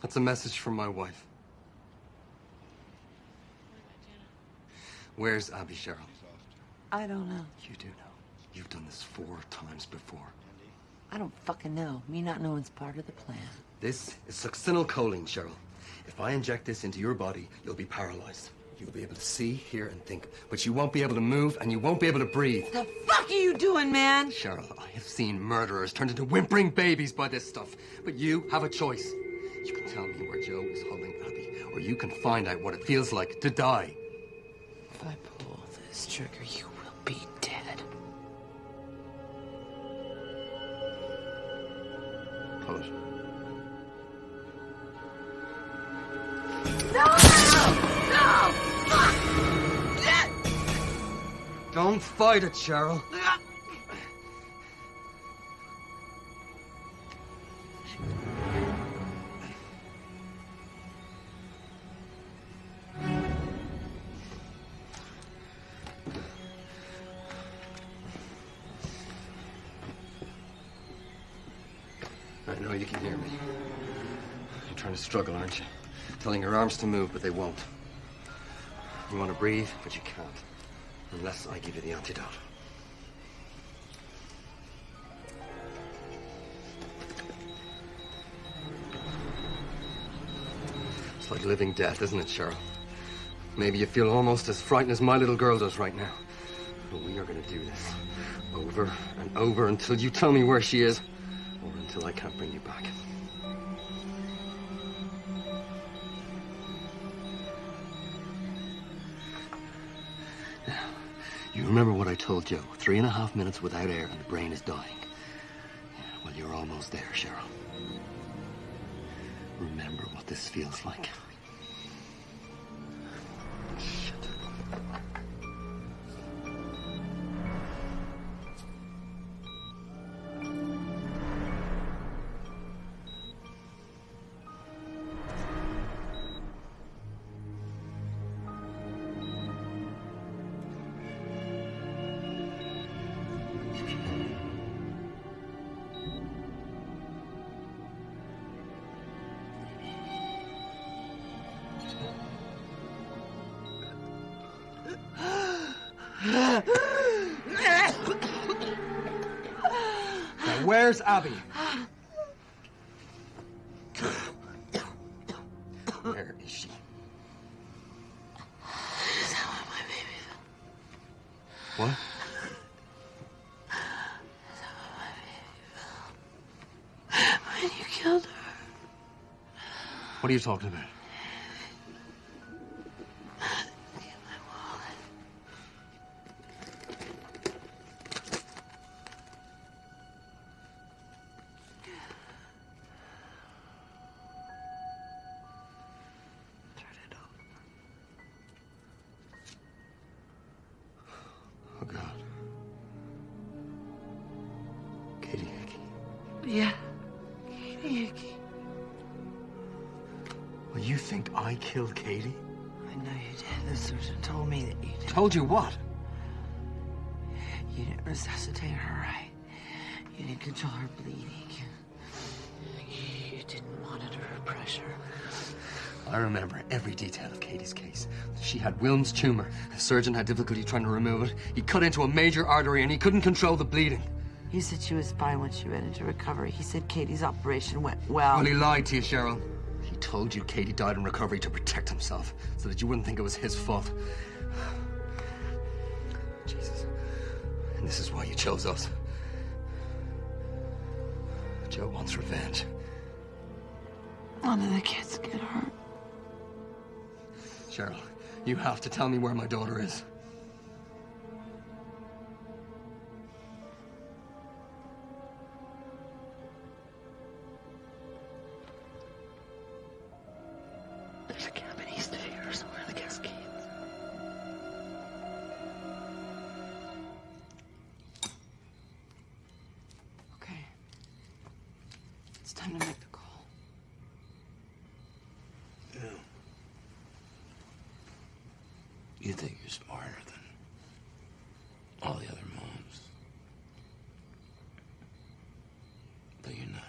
That's a message from my wife. Where's Abby, Cheryl? I don't know. You do know. You've done this 4 times before. I don't fucking know. Me not knowing's part of the plan. This is succinylcholine, Cheryl. If I inject this into your body, you'll be paralyzed. You'll be able to see, hear, and think, but you won't be able to move, and you won't be able to breathe. The fuck are you doing, man? Cheryl, I have seen murderers turned into whimpering babies by this stuff, but you have a choice. You can tell me where Joe is holding Abby, or you can find out what it feels like to die. If I pull this trigger, you will be dead. Pull it. No! No! Fuck! Don't fight it, Cheryl. I know you can hear me. You're trying to struggle, aren't you? Telling your arms to move, but they won't. You want to breathe, but you can't. Unless I give you the antidote. It's like living death, isn't it, Cheryl? Maybe you feel almost as frightened as my little girl does right now. But we are going to do this over and over until you tell me where she is, or until I can't bring you back. Now, you remember what I told Joe? 3.5 minutes without air and the brain is dying. Yeah, well, you're almost there, Cheryl. Remember what this feels like. Shit. Now, where's Abby? Where is she? Is that what my baby felt? What? Is that what my baby felt? When you killed her. What are you talking about? Oh, God. Katie Hickey. Yeah. Katie Hickey. Well, you think I killed Katie? I know you did. The surgeon told me that you did. Told you what? You didn't resuscitate her right. You didn't control her bleeding. You didn't monitor her pressure. I remember every detail of Katie's case. She had Wilms' tumor. The surgeon had difficulty trying to remove it. He cut into a major artery and he couldn't control the bleeding. He said she was fine when she went into recovery. He said Katie's operation went well. Well, he lied to you, Cheryl. He told you Katie died in recovery to protect himself, so that you wouldn't think it was his fault. Jesus. And this is why you chose us. Joe wants revenge. None of the kids get hurt. Cheryl, you have to tell me where my daughter is. There's a cabin east of here, somewhere in the Cascades. Okay. It's time to make the call. Yeah. You think you're smarter than all the other moms. But you're not.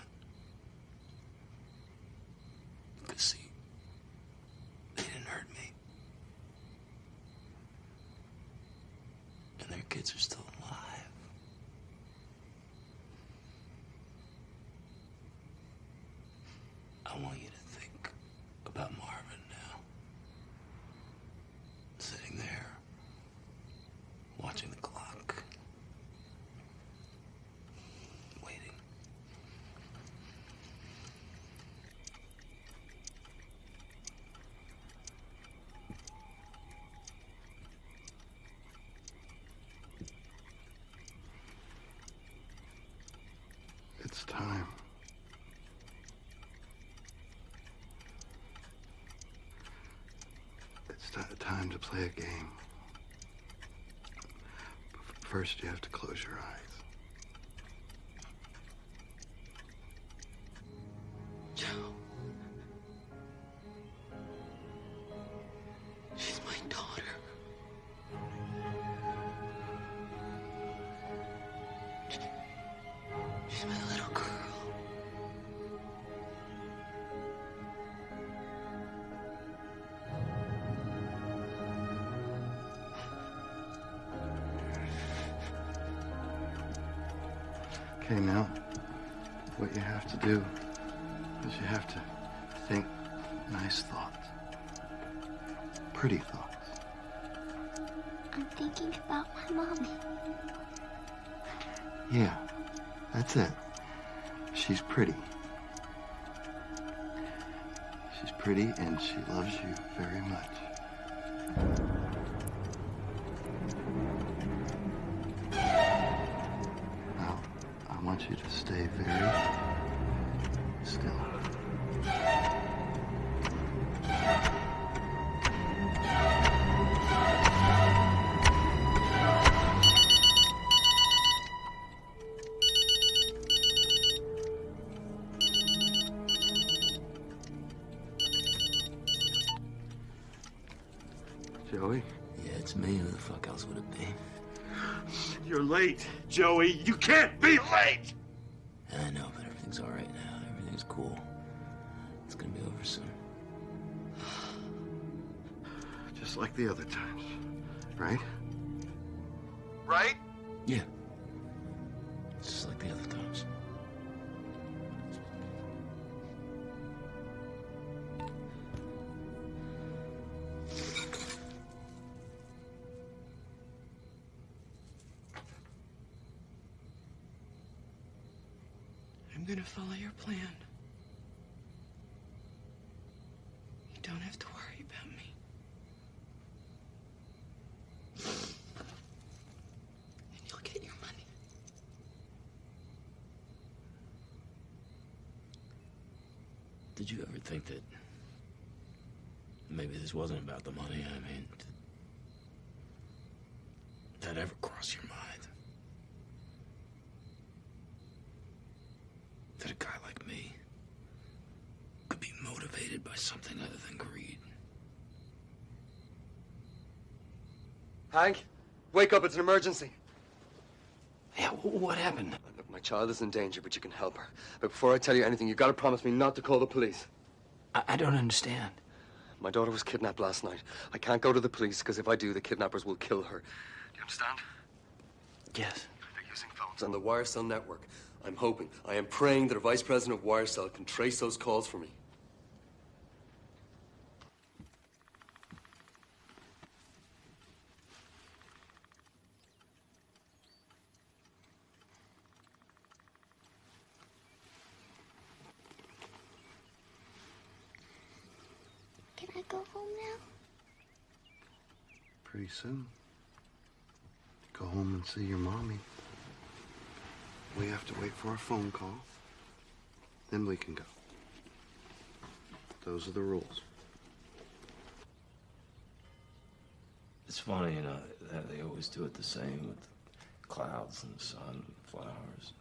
kids are still alive. I want you to think about Marvin now. Sitting there, watching the clock, waiting. It's time. It's time to play a game. First, you have to close your eyes. Joe. She's my daughter. She's my little girl. Okay, now, what you have to do is you have to think nice thoughts. Pretty thoughts. I'm thinking about my mommy. Yeah, that's it. She's pretty. She's pretty and she loves you very much. Now, I want you to stay very still. Joey? Yeah, it's me. Who the fuck else would it be? You're late, Joey. You can't be late! I know, but everything's all right now. Everything's cool. It's gonna be over soon. Just like the other times, right? Right? Yeah. Just like the other times. I'm gonna follow your plan. You don't have to worry about me. And you'll get your money. Did you ever think that maybe this wasn't about the money? I mean, did that ever cross your mind? That a guy like me could be motivated by something other than greed? Hank, wake up, it's an emergency. Yeah, what happened? Look, my child is in danger, but you can help her. But before I tell you anything, you gotta promise me not to call the police. I don't understand. My daughter was kidnapped last night. I can't go to the police, because if I do, the kidnappers will kill her. Do you understand? Yes. They're using phones on the Wirecell network. I'm hoping, I am praying that a vice president of Wirecell can trace those calls for me. Can I go home now? Pretty soon. Go home and see your mommy. We have to wait for a phone call. Then we can go. Those are the rules. It's funny, you know, that they always do it the same with clouds and the sun, flowers.